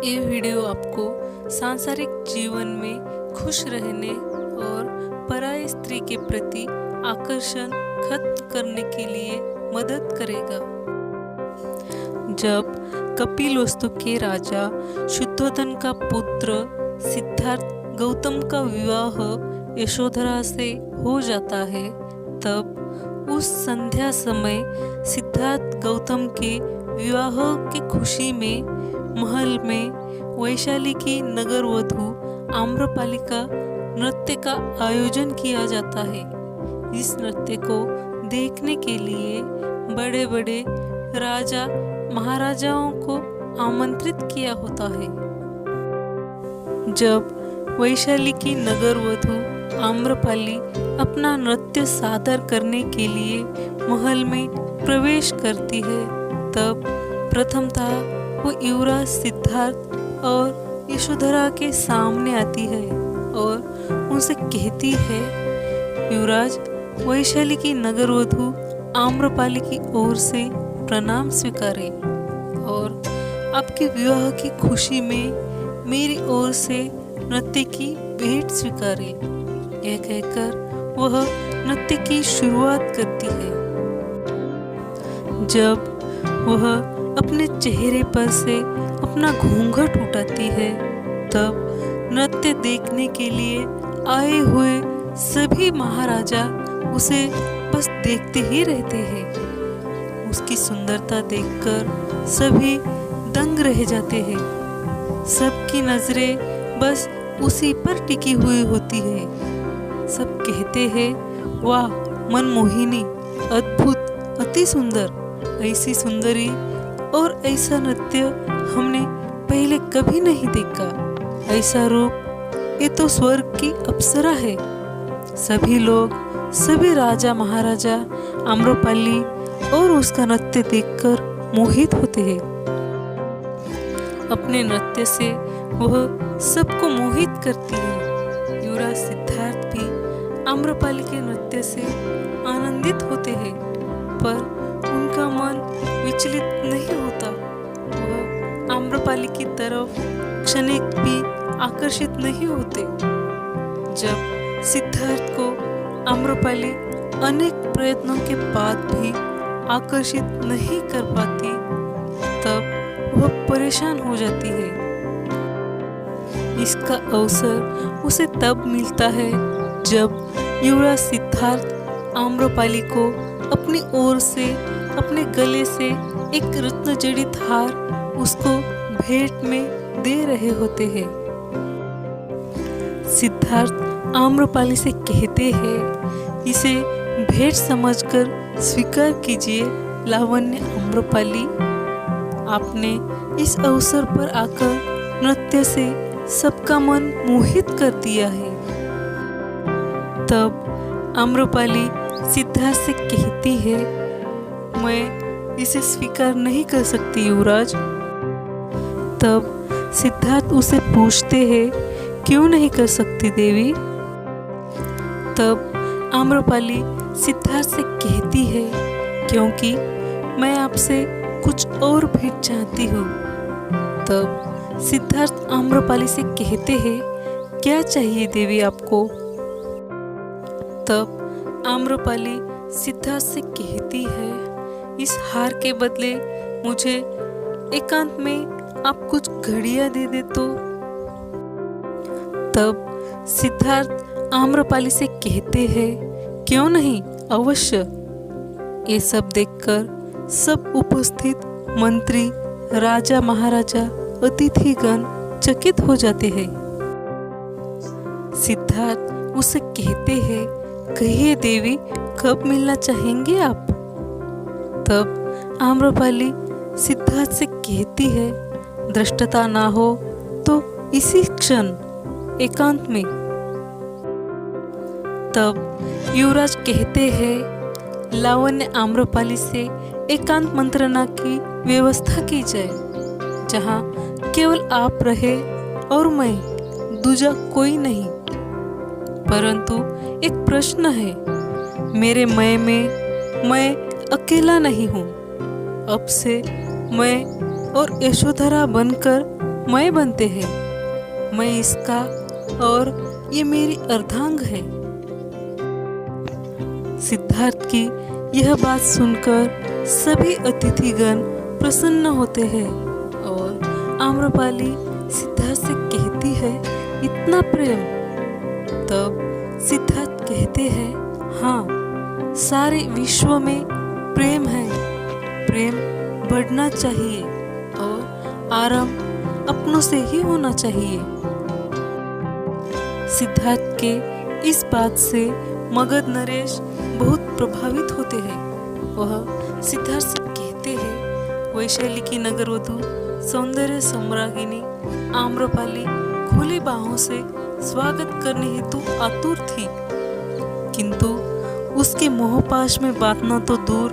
ये वीडियो आपको सांसारिक जीवन में खुश रहने और पराई स्त्री के प्रति आकर्षण खत्म करने के लिए मदद करेगा। जब कपिलवस्तु के राजा शुद्धोधन का पुत्र सिद्धार्थ गौतम का विवाह यशोधरा से हो जाता है, तब उस संध्या समय सिद्धार्थ गौतम के विवाह की खुशी में महल में वैशाली की नगर वधू आम्रपाली का नृत्य का आयोजन किया जाता है। इस नृत्य को देखने के लिए बड़े बड़े राजा महाराजाओं को आमंत्रित किया होता है। जब वैशाली की नगर वधू आम्रपाली अपना नृत्य सादर करने के लिए महल में प्रवेश करती है, तब प्रथमतः वो युवराज सिद्धार्थ और यशोधरा के सामने आती है और उनसे कहती है, युवराज, वैशाली की नगर वधू आम्रपाली की ओर से प्रणाम स्वीकारें और आपके विवाह की खुशी में मेरी ओर से नृत्य की भेंट स्वीकारें। यह कहकर वह नृत्य की शुरुआत करती है। जब वह अपने चेहरे पर से अपना घूंघट उठाती है, तब नृत्य देखने के लिए आए हुए सभी महाराजा उसे बस देखते ही रहते हैं। उसकी सुंदरता देखकर सभी दंग रह जाते हैं। सबकी नजरें बस उसी पर टिकी हुई होती है। सब कहते हैं, वाह, मनमोहिनी, अद्भुत, अति सुंदर, ऐसी सुंदरी और ऐसा नृत्य हमने पहले कभी नहीं देखा। ऐसा रूप, ये तो स्वर्ग की अप्सरा है। सभी लोग, सभी राजा महाराजा आम्रपाली और उसका नृत्य देखकर मोहित होते हैं। अपने नृत्य से वह सबको मोहित करती है। युवराज सिद्धार्थ भी आम्रपाली के नृत्य से आनंदित होते हैं, पर उनका मन विचलित नहीं होता। वह आम्रपाली की तरफ क्षणिक भी आकर्षित नहीं होते। जब सिद्धार्थ को आम्रपाली अनेक प्रयत्नों के बाद भी आकर्षित नहीं कर पाती, तब वह परेशान हो जाती है। इसका अवसर उसे तब मिलता है जब युवराज सिद्धार्थ आम्रपाली को अपनी ओर से अपने गले से एक रत्न जड़ित हार उसको भेंट में दे रहे होते हैं। सिद्धार्थ आम्रपाली से कहते हैं, इसे भेंट समझकर स्वीकार कीजिए लावण्य आम्रपाली। आपने इस अवसर पर आकर नृत्य से सबका मन मोहित कर दिया है। तब आम्रपाली सिद्धार्थ से कहती है, मैं इसे स्वीकार नहीं कर सकती युवराज। तब सिद्धार्थ उसे पूछते हैं, क्यों नहीं कर सकती देवी? तब आम्रपाली सिद्धार्थ से कहती है, क्योंकि मैं आपसे कुछ और भेंट चाहती हूँ। तब सिद्धार्थ आम्रपाली से कहते हैं, क्या चाहिए देवी आपको? तब आम्रपाली सिद्धार्थ से कहती है, इस हार के बदले मुझे एकांत में आप कुछ घड़ियां दे दे तो। तब सिद्धार्थ आम्रपाली से कहते हैं, क्यों नहीं, अवश्य। ये सब देखकर सब उपस्थित मंत्री, राजा महाराजा, अतिथिगण चकित हो जाते हैं। सिद्धार्थ उसे कहते हैं, कहिए देवी, कब मिलना चाहेंगे आप? तब आम्रपाली सिद्धार्थ से कहती है, दृष्टता ना हो तो इसी क्षण एकांत में। तब युवराज कहते हैं, लावण्य आम्रपाली से एकांत मंत्रणा की व्यवस्था की जाए, जहाँ केवल आप रहे और मैं, दूजा कोई नहीं। परंतु एक प्रश्न है, मेरे मय में मैं अकेला नहीं हूँ। अब से मैं और यशोधरा बनकर मैं बनते हैं। मैं इसका और ये मेरी अर्धांग है। सिद्धार्थ की यह बात सुनकर सभी अतिथिगण प्रसन्न होते हैं और आम्रपाली सिद्धार्थ से कहती है, इतना प्रेम? तब सिद्धार्थ कहते हैं, हाँ, सारे विश्व में प्रेम है। प्रेम बढ़ना चाहिए और आरंभ अपनों से ही होना चाहिए। सिद्धार्थ के इस बात से मगध नरेश बहुत प्रभावित होते हैं। वह सिद्धार्थ से कहते हैं, वैशाली की नगरवधु सौंदर्य सम्राज्ञी आम्रपाली खुली बाहों से स्वागत करने हेतु आतुर थी, किंतु उसके मोहपाश में बांधना तो दूर,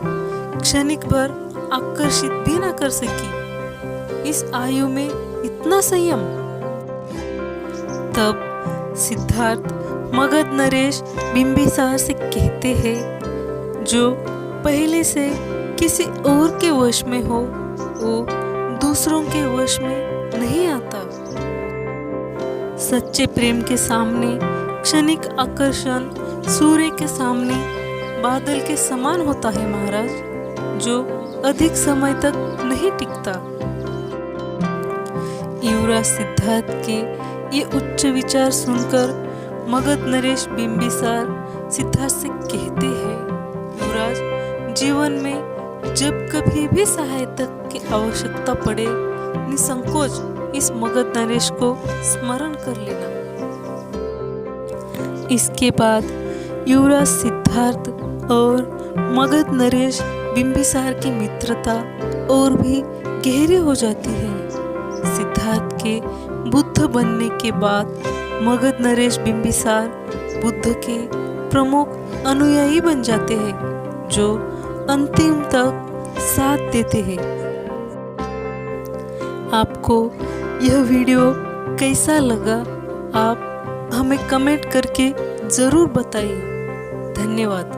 क्षणिक भर आकर्षित भी न कर सकी। इस आयु में इतना संयम? तब सिद्धार्थ मगध नरेश बिंबिसार से कहते हैं, जो पहले से किसी और के वश में हो वो दूसरों के वश में नहीं आता। सच्चे प्रेम के सामने क्षणिक आकर्षण सूर्य के सामने बादल के समान होता है महाराज, जो अधिक समय तक नहीं टिकता। युवराज सिद्धार्थ के ये उच्च विचार सुनकर मगध नरेश बिंबिसार सिद्धार्थ से कहते हैं, युवराज, जीवन में जब कभी भी सहायता की आवश्यकता पड़े, निसंकोच इस मगध नरेश को स्मरण कर लेना। इसके बाद युवराज सिद्धार्थ और मगध नरेश बिंबिसार की मित्रता और भी गहरी हो जाती है। सिद्धार्थ के बुद्ध बनने के बाद मगध नरेश बिंबिसार बुद्ध के प्रमुख अनुयायी बन जाते हैं, जो अंतिम तक साथ देते हैं। आपको यह वीडियो कैसा लगा, आप हमें कमेंट करके ज़रूर बताइए। धन्यवाद।